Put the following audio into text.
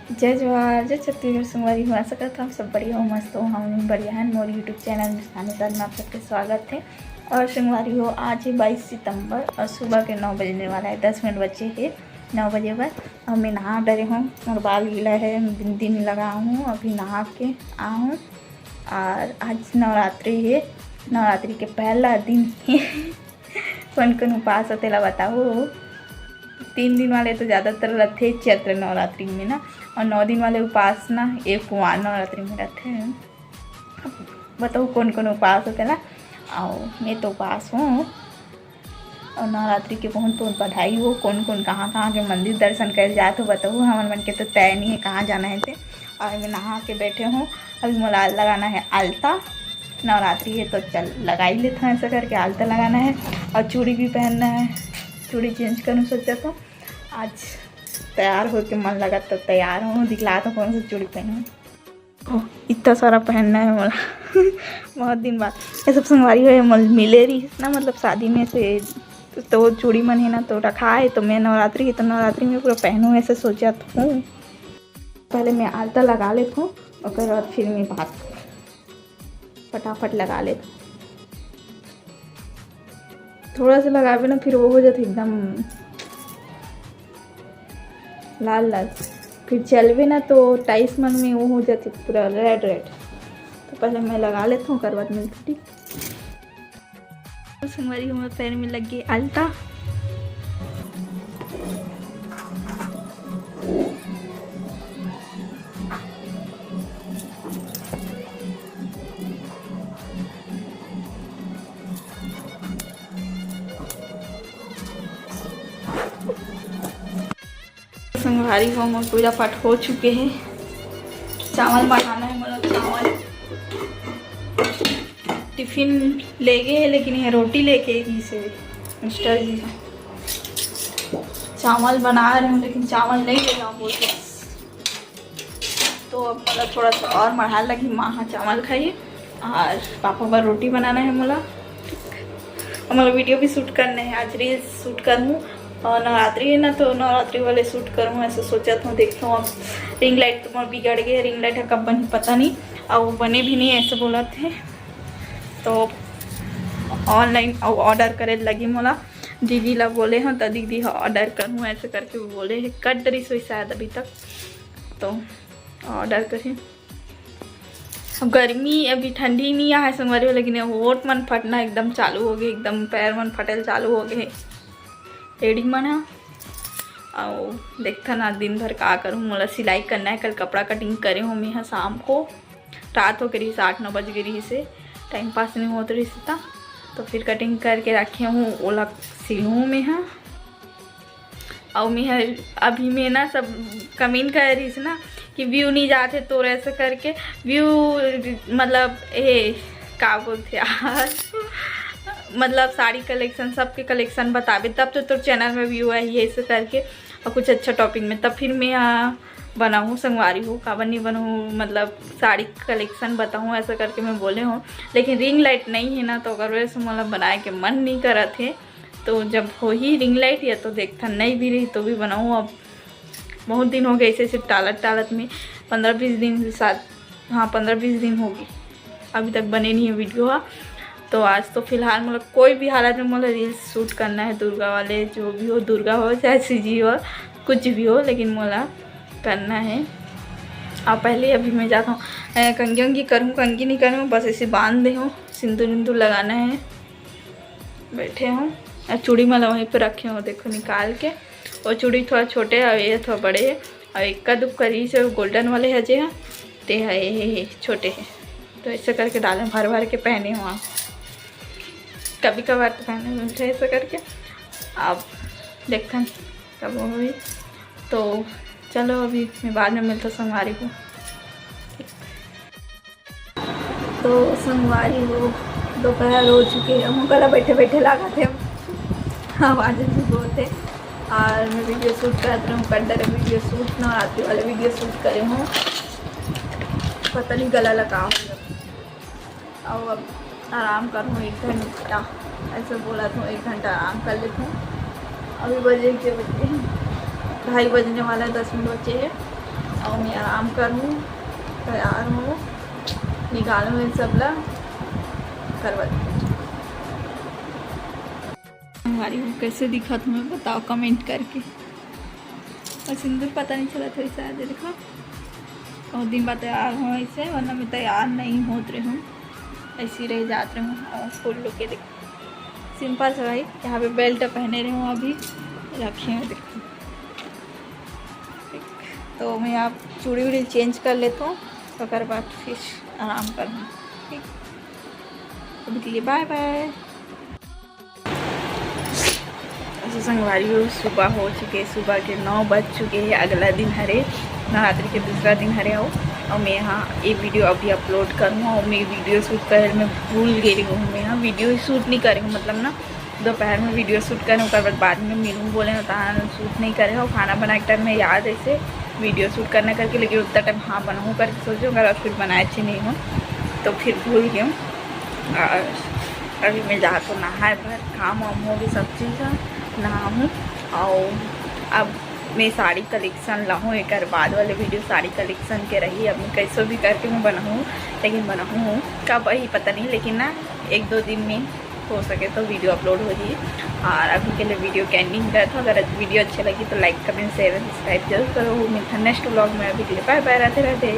जय जवाहर जय छत्तीसगढ़ संगवारी हूँ। आशा करता हूँ सब बढ़िया हो, मस्त हो, हम बढ़िया हैं। मोर यूट्यूब चैनल स्थानीय साल में आप सबके स्वागत है। और संगवारी हो, आज है 22 सितंबर और सुबह के 9 बजने वाला है। 10 मिनट बचे हैं 9 बजे पर। और मैं नहा डरे हूँ और बाल गीला है, दिन लगा हूँ, अभी नहा के आ हूँ। और आज नवरात्रि है, नवरात्रि के पहला दिन है। कौन कौन उपास होते ला बताओ। 3 दिन वाले तो ज़्यादातर रहते हैं चैत्र नवरात्रि में ना, और 9 दिन वाले उपास ना एक कुमार नवरात्रि में रहते हैं। बताओ कौन कौन उपास होते ना। आओ, मैं तो उपास हूँ। और नवरात्रि के बहुत बहुत बधाई हो। कौन कौन कहाँ कहाँ के मंदिर दर्शन कर जाए तो बताओ। हमारे मन के तो तय नहीं है कहाँ जाना है थे। और मैं नहा के बैठे हूँ। अभी मुझे लगाना है आलता। नवरात्रि है तो चल लगा ही लेते हैं, ऐसा करके आलता लगाना है। और चूड़ी भी पहनना है, चूड़ी चेंज करूँ सोचा तो। आज तैयार हो के मन लगा तो तैयार हूँ, दिखला तो कौन सी चूड़ी पहनूँ। ओह, इतना सारा पहनना है मोला। बहुत दिन बाद ये सब संगवारी हो मिले रही ना, मतलब शादी में से तो चूड़ी मन है ना तो रखा है। तो मैं नवरात्रि है तो नवरात्रि में पूरा पहनूँ ऐसे सोचा तो हूँ। पहले मैं आलता लगा लेता हूँ और बाद फिर मैं बात फटाफट लगा लेता हूँ। थोड़ा सा लगावे ना फिर वो हो जाता एकदम लाल लाल, फिर चलवे ना तो टाइस मन में वो हो जाती पूरा रेड रेड। तो पहले मैं लगा लेता हूँ, कर बाद मिलती। संगवारी हमारे पैर में लग गई आलता। संगवारी हो हम पूजा पाठ हो चुके हैं। चावल बनाना है, मतलब चावल टिफिन ले गए हैं, लेकिन ये रोटी लेके ही से मिस्टर जी चावल बना रहे हूँ, लेकिन चावल नहीं ले रहा बोलते। तो अब मतलब थोड़ा सा और मढ़ा लगी, माँ हाँ चावल खाइए और पापा पर रोटी बनाना है मोला। और मतलब वीडियो भी शूट करने हैं, आज रील्स शूट करूँ। और नवरात्रि है ना तो नवरात्रि वाले शूट करूँ ऐसा सोचा था। देखता हूँ अब रिंग लाइट तो बिगड़ गए, रिंग लाइट कब बनी पता नहीं, और वो बने भी नहीं ऐसे बोला थे। तो ऑनलाइन ऑर्डर करे लगी मोला, दीदी ला बोले हैं तो दीदी ऑर्डर करूँ ऐसे करके वो बोले है। कट रही सोई शायद अभी तक, तो ऑर्डर करें। अब गर्मी अभी ठंडी नहीं है संगवारी, लेकिन होठ मन फटना एकदम चालू हो गए, एकदम पैर मन फटल चालू हो गए रेडी मन है। और देखता ना दिन भर का करूँ, मोला सिलाई करना है। कल कपड़ा कटिंग करे हूँ मैं यहाँ शाम को, रात हो गई 8-9 बज गई से, टाइम पास नहीं होता रही था। तो फिर कटिंग करके रखे हूँ, ओला सिलूँ में है। और मैं अभी मैं ना सब कमेंट कर रही थी ना कि व्यू नहीं जाते तो ऐसे करके व्यू मतलब ये क्या बोलते यार, मतलब साड़ी कलेक्शन सबके कलेक्शन बतावे तब तो चैनल में व्यू है ये ऐसे करके, और कुछ अच्छा टॉपिक में तब फिर मैं यहाँ बनाऊँ संगवारी हूँ काबर नहीं बनाऊँ, मतलब साड़ी कलेक्शन बताऊँ ऐसा करके मैं बोले हूँ। लेकिन रिंग लाइट नहीं है ना तो अगर वैसे मतलब बनाए के मन नहीं करा थे। तो जब हो ही रिंग लाइट या तो देखता नहीं भी रही तो भी बनाऊँ। अब बहुत दिन हो गए ऐसे सिर्फ टालत में, 15-20 दिन के साथ, हाँ 15-20 दिन होगी अभी तक बने नहीं है वीडियो। तो आज तो फिलहाल मतलब कोई भी हालत में मतलब रील्स शूट करना है, दुर्गा वाले जो भी हो, दुर्गा हो चाहे सीजी हो कुछ भी हो, लेकिन मोला करना है। और पहले अभी मैं जाता हूँ कंगी वंगी करूँ, कंगी नहीं करूँ बस ऐसे बांध दे हूँ, सिंदूर विंदूर लगाना है। बैठे हूँ और चूड़ी मतलब वहीं पर रखे हूँ, देखो निकाल के। और चूड़ी थोड़ा छोटे है और ये थोड़ा बड़े है, और इक्का दुक्का रही से गोल्डन वाले हजे हैं ते है ये छोटे हैं। तो ऐसे करके डालें, भर भर के पहने हुआ, कभी कभार तो पहने मिलते ऐसा करके। अब देखते हैं कब हुई। तो चलो अभी मैं बाद में मिलता संगवारी को। तो संगवारी हो दोपहर हो चुके हैं, हम कल बैठे बैठे लगा थे आवाज़ भी बोलते। और मैं वीडियो शूट कर रही हूँ, कर दे रही वीडियो शूट, नवरात्रि वाले वीडियो शूट करे हूँ। पता नहीं गला लगा हूँ। और अब आराम करूँ 1 घंटा ऐसे बोला था, 1 घंटा आराम कर लेती हूँ। अभी बजे के बजे 2:30 बजने वाला है, 10 मिनट बचे हैं। और मैं आराम करूँ, तैयार हूँ, निकालूँ इन सब ला करवा। हमारी वो कैसे दिखा तुम्हें बताओ कमेंट करके। और सिंदूर पता नहीं चला थोड़ी शायद देखो, बहुत दिन बाद तैयार हूँ ऐसे, वरना मैं तैयार नहीं होते हूँ, ऐसी रह जाते हूँ। और फुल लुक के देखो सिंपल से भाई, यहाँ पे बेल्ट पहने रही हूँ, अभी रखे हैं देखो। तो मैं आप चूड़ी वूड़ी चेंज कर लेता हूँ, तो कर बाद फिर आराम करना। ठीक, अभी के लिए बाय बाय। संगवारी हो, सुबह हो चुके, सुबह के 9 बज चुके हैं। अगला दिन हरे नवरात्रि के दूसरा दिन हरे हो, और मैं यहाँ ये वीडियो अभी अपलोड करूँ। और मैं वीडियो शूट कर मैं भूल गई हूँ, मैं यहाँ वीडियो शूट नहीं करी हूँ, मतलब ना दोपहर में वीडियो शूट करूँ, उसके बाद में मीनू बोले होता शूट नहीं करे हो, खाना बना के टाइम में याद ऐसे वीडियो शूट करना करके, लेकिन उतना टाइम हाँ बनाऊँ करके सोचूँ, अगर फिर बनाए अच्छे नहीं हूँ तो फिर भूल गई हूँ। और अभी मैं जा तो नहाए भर, काम वाम हो भी सब चीज़ है, नहा हूँ। और अब मैं साड़ी कलेक्शन लाऊँ, एक बाद वाले वीडियो साड़ी कलेक्शन के रही। अब मैं कैसे भी करके मैं बनाऊँ, लेकिन बनाऊँ कब वही पता नहीं, लेकिन ना 1-2 दिन में हो सके तो वीडियो अपलोड हो जाए। और अभी के लिए वीडियो के एंडिंग कर था। अगर वीडियो अच्छी लगी तो लाइक कमेंट शेयर सब्सक्राइब जरूर करो। मिलता नेक्स्ट व्लॉग में, अभी के लिए बाय बाय, राधे राधे।